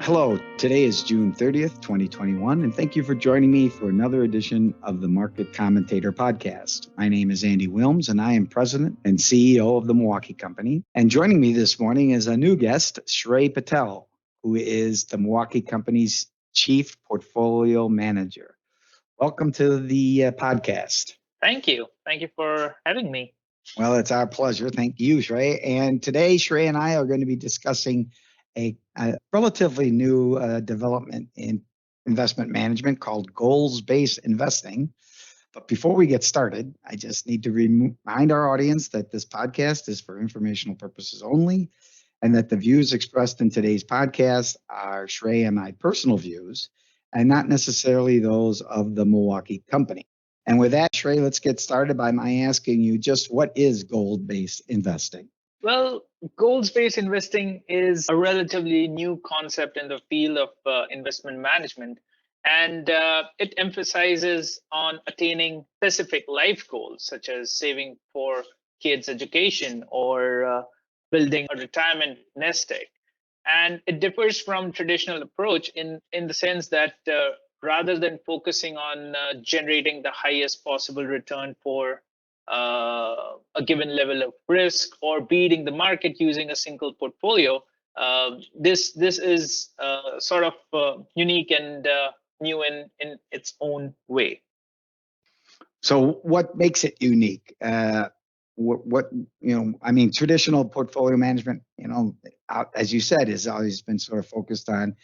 Hello, today is June 30th, 2021, and thank you for joining me for another edition of the Market Commentator Podcast. My name is Andy Willms, and I am President and CEO of the Milwaukee Company. And joining me this morning is a new guest, Shrey Patel, who is the Milwaukee Company's Chief Portfolio Manager. Welcome to the podcast. Thank you. Thank you for having me. Well, it's our pleasure. Thank you, Shrey. And today, Shrey and I are going to be discussing a relatively new development in investment management called goals-based investing. But before we get started, I just need to remind our audience that this podcast is for informational purposes only, and that the views expressed in today's podcast are Shrey and my personal views, and not necessarily those of the Milwaukee Company. And with that, Shrey, let's get started by my asking you just what is goal-based investing? Well, goals-based investing is a relatively new concept in the field of investment management, and it emphasizes on attaining specific life goals, such as saving for kids' education or building a retirement nest egg. And it differs from traditional approach in the sense that rather than focusing on generating the highest possible return for a given level of risk or beating the market using a single portfolio, this is sort of unique and new in its own way. So, what makes it unique? What I mean, traditional portfolio management, as you said, has always been sort of focused on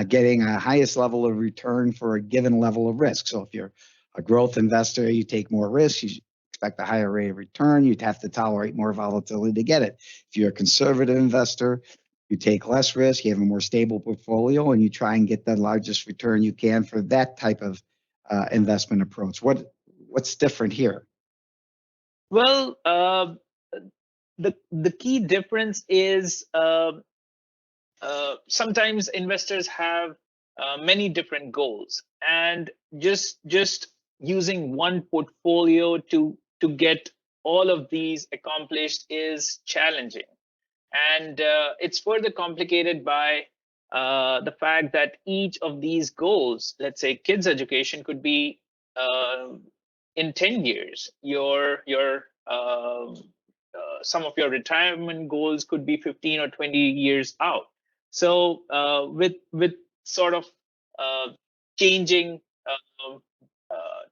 getting a highest level of return for a given level of risk. So, if you're a growth investor, you take more risk, you expect a higher rate of return, you'd have to tolerate more volatility to get it. If you're a conservative investor, you take less risk, you have a more stable portfolio, and you try and get the largest return you can for that type of investment approach. What's different here? Well, the key difference is sometimes investors have many different goals, and just using one portfolio to get all of these accomplished is challenging, and it's further complicated by the fact that each of these goals, let's say kids education, could be in 10 years. Your some of your retirement goals could be 15 or 20 years out. So with sort of changing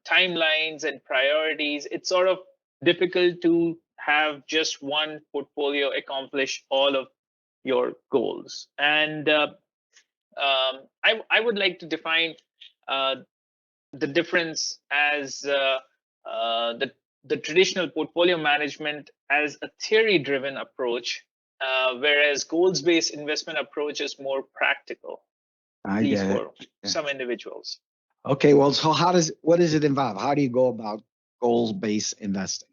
timelines and priorities, it's sort of difficult to have just one portfolio accomplish all of your goals. And I would like to define the difference as the traditional portfolio management as a theory-driven approach, whereas goals-based investment approach is more practical, at least for some individuals. Okay, well, so what does it involve? How do you go about goals-based investing?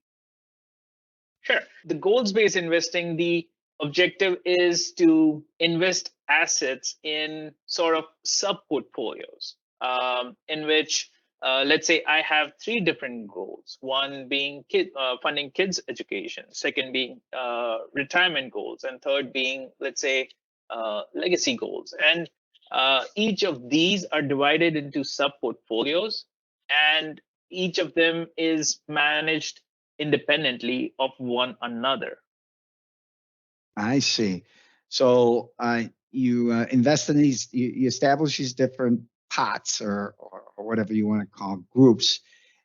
Sure. The goals-based investing, the objective is to invest assets in sort of sub-portfolios, in which, let's say I have three different goals. One being funding kids' education, second being retirement goals, and third being, let's say, legacy goals. And each of these are divided into sub-portfolios, and each of them is managed independently of one another. I see. So you invest in these, you establish these different pots or whatever you want to call groups,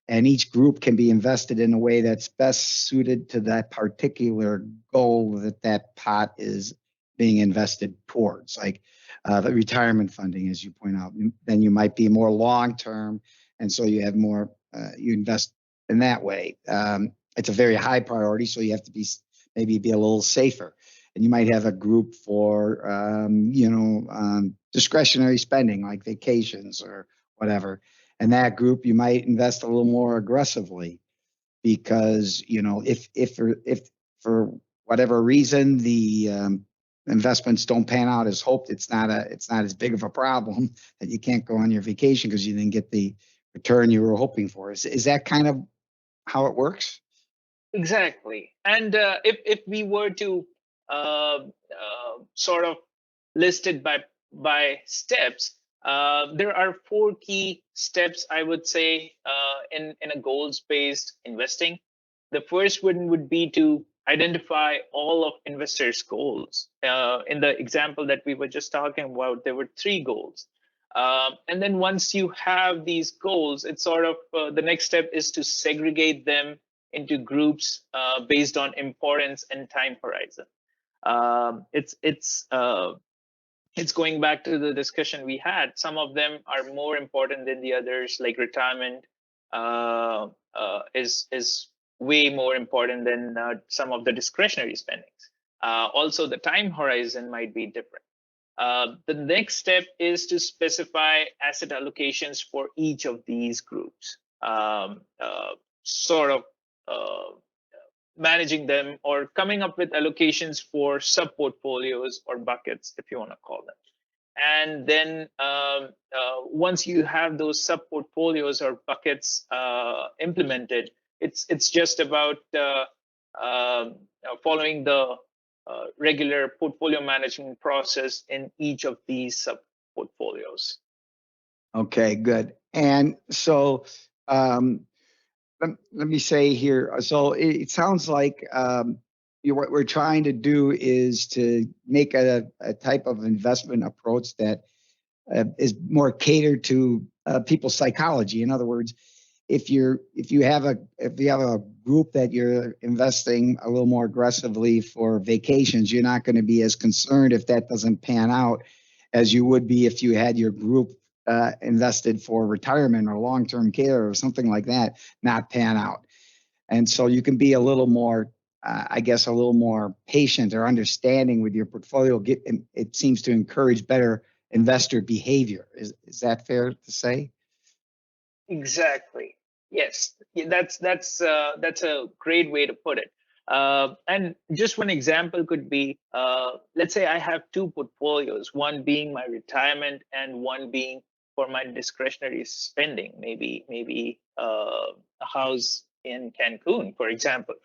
and each group can be invested in a way that's best suited to that particular goal that pot is being invested towards, like the retirement funding, as you point out. Then you might be more long-term, and so you have more, you invest in that way. It's a very high priority, so you have to maybe be a little safer. And you might have a group for, discretionary spending like vacations or whatever. And that group, you might invest a little more aggressively because, if for whatever reason the investments don't pan out as hoped, it's not as big of a problem that you can't go on your vacation because you didn't get the return you were hoping for. Is that kind of how it works? Exactly. And if we were to sort of list it by by steps, there are four key steps, I would say, in a goals-based investing. The first one would be to identify all of investors' goals. In the example that we were just talking about, there were three goals. And then once you have these goals, it's sort of the next step is to segregate them into groups based on importance and time horizon. Um, it's it's uh, it's going back to the discussion we had. Some of them are more important than the others, like retirement is way more important than some of the discretionary spendings. Also, the time horizon might be different. The next step is to specify asset allocations for each of these groups, sort of uh, managing them or coming up with allocations for sub portfolios or buckets, if you want to call them. And then once you have those sub portfolios or buckets implemented, it's just about following the regular portfolio management process in each of these sub portfolios. Okay, good. And so let me say here, so it sounds like what we're trying to do is to make a type of investment approach that is more catered to people's psychology. In other words, if you have a group that you're investing a little more aggressively for vacations, you're not going to be as concerned if that doesn't pan out as you would be if you had your group invested for retirement or long-term care or something like that not pan out. And so you can be a little more, I guess, a little more patient or understanding with your portfolio. It seems to encourage better investor behavior. Is that fair to say? Exactly. Yes. Yeah, that's a great way to put it. And just one example could be, let's say I have two portfolios, one being my retirement and one being for my discretionary spending, maybe a house in Cancun, for example.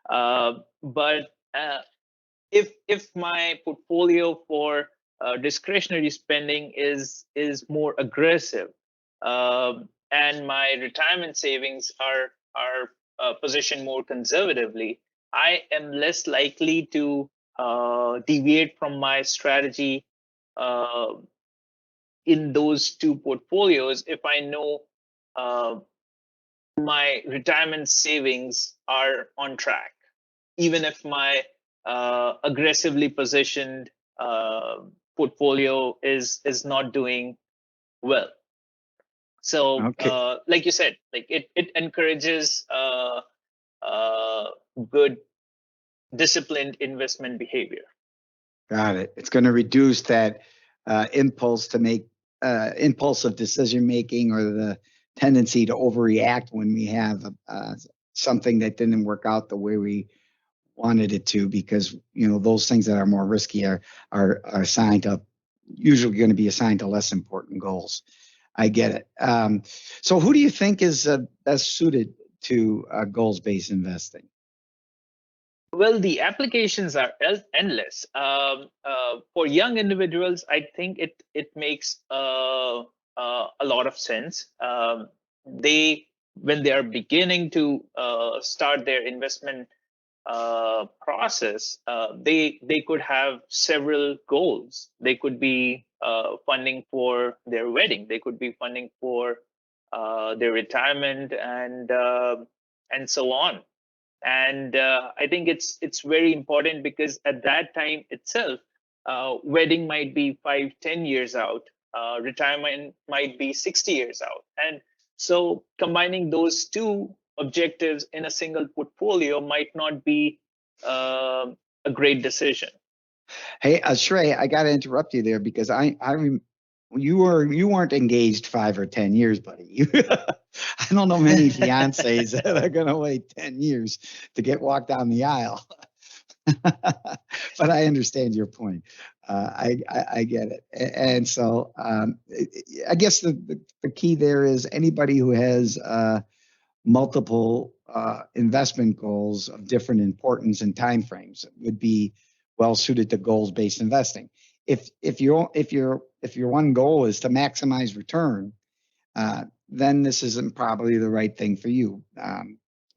But if my portfolio for discretionary spending is more aggressive, and my retirement savings are positioned more conservatively, I am less likely to deviate from my strategy uh, in those two portfolios if I know uh, my retirement savings are on track, even if my aggressively positioned uh, portfolio is not doing well. So, Okay. like you said, like it encourages good, disciplined investment behavior. Got it. It's going to reduce that impulse to make impulsive decision making or the tendency to overreact when we have something that didn't work out the way we wanted it to, because those things that are more risky are assigned to usually going to be assigned to less important goals. I get it. So who do you think is best suited to goals based investing? Well, the applications are endless. For young individuals, I think it makes a lot of sense. They when they are beginning to start their investment process, they could have several goals. They could be funding for their wedding. They could be funding for their retirement and so on. And I think it's very important because at that time itself, wedding might be 5-10 years out, retirement might be 60 years out, and so combining those two objectives in a single portfolio might not be uh, a great decision. Hey, Shrey, I got to interrupt you there because you weren't engaged 5 or 10 years, buddy. I don't know many fiancés that are going to wait 10 years to get walked down the aisle. But I understand your point. I get it, and so I guess the key there is anybody who has multiple investment goals of different importance and timeframes would be well suited to goals based investing. if your one goal is to maximize return, then this isn't probably the right thing for you.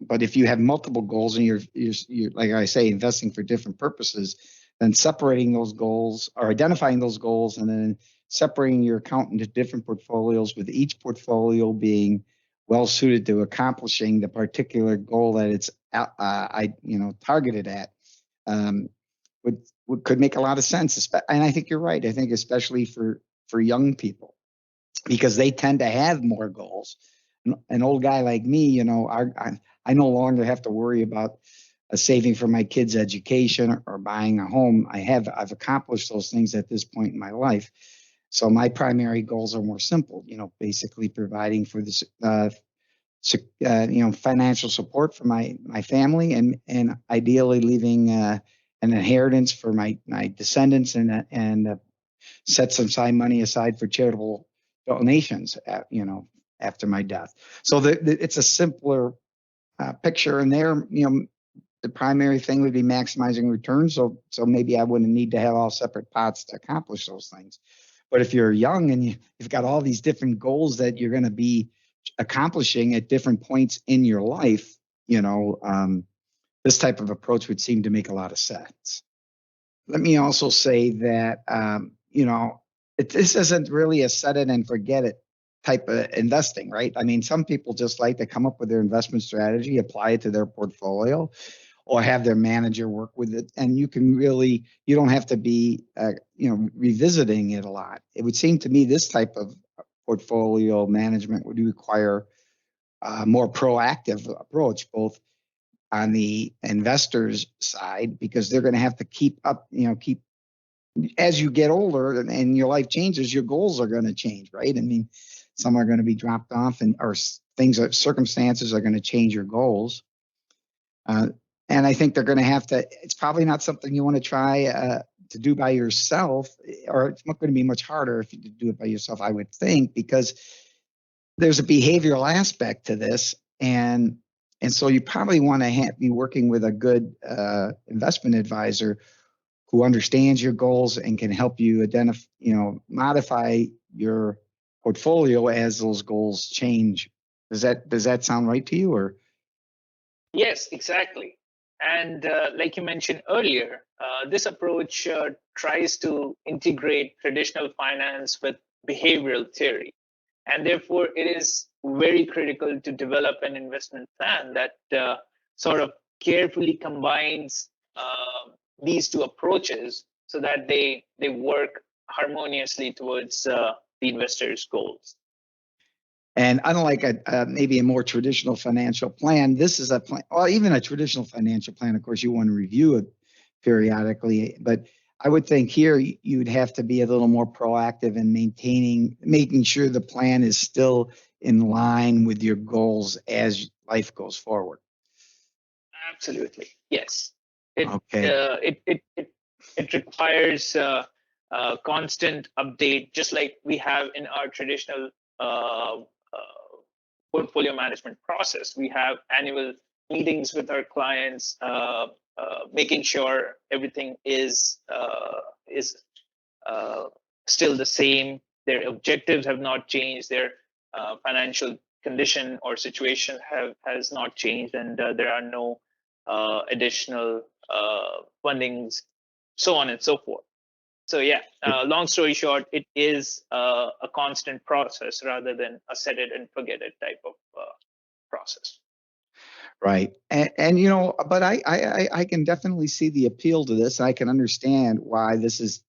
But if you have multiple goals and you're like I say, investing for different purposes, then separating those goals or identifying those goals and then separating your account into different portfolios, with each portfolio being well suited to accomplishing the particular goal that it's targeted at, um, could make a lot of sense. And I think you're right. I think especially for young people, because they tend to have more goals. An old guy like me, I no longer have to worry about saving for my kids' education or buying a home. I've accomplished those things at this point in my life. So my primary goals are more simple, basically providing for this, financial support for my family, and ideally leaving an inheritance for my descendants, and set some side money aside for charitable donations, after my death. So it's a simpler picture, and there, the primary thing would be maximizing returns. So maybe I wouldn't need to have all separate pots to accomplish those things. But if you're young and you've got all these different goals that you're going to be accomplishing at different points in your life, this type of approach would seem to make a lot of sense. Let me also say that, this isn't really a set it and forget it type of investing, right? I mean, some people just like to come up with their investment strategy, apply it to their portfolio, or have their manager work with it. And you don't have to be, revisiting it a lot. It would seem to me this type of portfolio management would require a more proactive approach, both on the investors side, because they're going to have to keep as you get older and your life changes, your goals are going to change, right? I mean, some are going to be dropped off, or circumstances are going to change your goals. And I think they're going to have to, it's probably not something you want to try to do by yourself, or it's not going to be much harder if you do it by yourself, I would think, because there's a behavioral aspect to this. And so you probably want to be working with a good investment advisor who understands your goals and can help you modify your portfolio as those goals change. Does that sound right to you, or? Yes, exactly. And like you mentioned earlier, this approach tries to integrate traditional finance with behavioral theory. And therefore, it is very critical to develop an investment plan that sort of carefully combines these two approaches so that they work harmoniously towards the investor's goals. And unlike maybe a more traditional financial plan, this is a plan, or even a traditional financial plan. Of course, you want to review it periodically, but I would think here you'd have to be a little more proactive in making sure the plan is still in line with your goals as life goes forward. Absolutely, yes. It Okay. it requires constant update, just like we have in our traditional portfolio management process. We have annual meetings with our clients, making sure everything is still the same. Their objectives have not changed. Their financial condition or situation has not changed, and there are no additional fundings, so on and so forth. So yeah, long story short, it is a constant process rather than a set it and forget it type of process. Right. And but I can definitely see the appeal to this. I can understand why this is,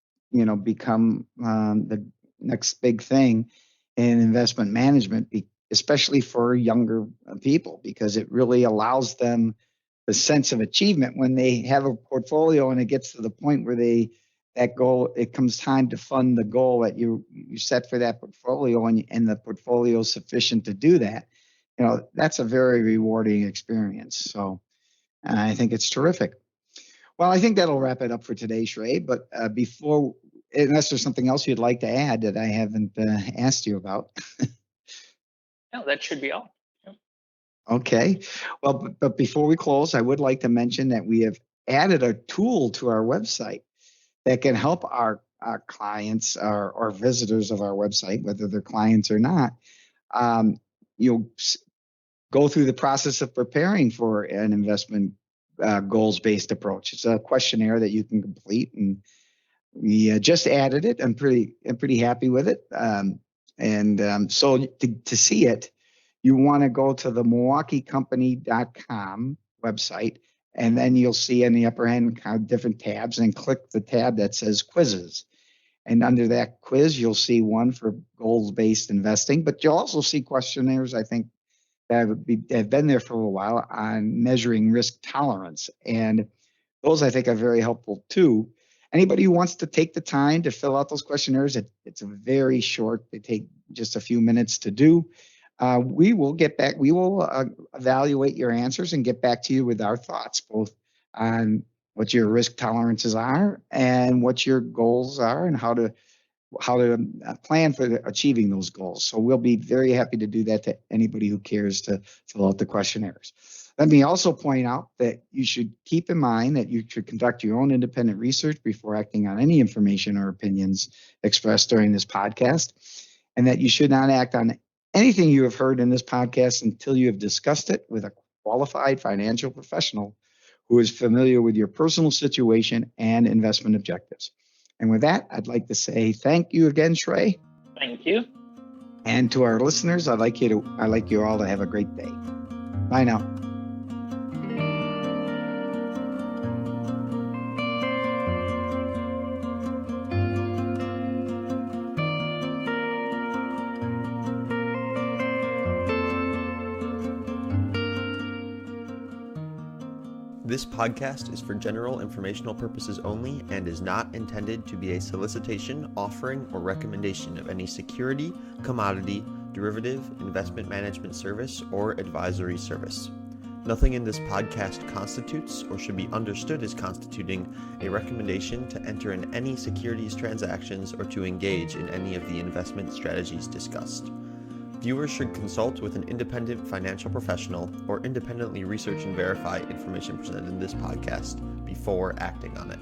become the next big thing in investment management, especially for younger people, because it really allows them the sense of achievement when they have a portfolio and it gets to the point where that goal, it comes time to fund the goal that you set for that portfolio, and the portfolio is sufficient to do that. That's a very rewarding experience. So I think it's terrific. Well, I think that'll wrap it up for today, Shrey. But unless there's something else you'd like to add that I haven't asked you about. No, that should be all. Yep. Okay. Well, but before we close, I would like to mention that we have added a tool to our website that can help our clients or visitors of our website, whether they're clients or not, you'll go through the process of preparing for an investment goals-based approach. It's a questionnaire that you can complete, and we just added it. I'm pretty happy with it. So to see it, you want to go to the MilwaukeeCompany.com website, and then you'll see in the upper hand kind of different tabs, and click the tab that says quizzes. And under that quiz, you'll see one for goals-based investing, but you'll also see questionnaires, I think, that have been there for a while on measuring risk tolerance. And those, I think, are very helpful too. Anybody who wants to take the time to fill out those questionnaires, it's a very short, they take just a few minutes to do. We will get back, we will evaluate your answers and get back to you with our thoughts, both on what your risk tolerances are and what your goals are, and how to plan for achieving those goals. So we'll be very happy to do that to anybody who cares to fill out the questionnaires. Let me also point out that you should keep in mind that you should conduct your own independent research before acting on any information or opinions expressed during this podcast, and that you should not act on anything you have heard in this podcast until you have discussed it with a qualified financial professional who is familiar with your personal situation and investment objectives. And with that, I'd like to say thank you again, Shrey. Thank you. And to our listeners, I'd like you all to have a great day. Bye now. This podcast is for general informational purposes only and is not intended to be a solicitation, offering, or recommendation of any security, commodity, derivative, investment management service, or advisory service. Nothing in this podcast constitutes or should be understood as constituting a recommendation to enter in any securities transactions or to engage in any of the investment strategies discussed. Viewers should consult with an independent financial professional or independently research and verify information presented in this podcast before acting on it.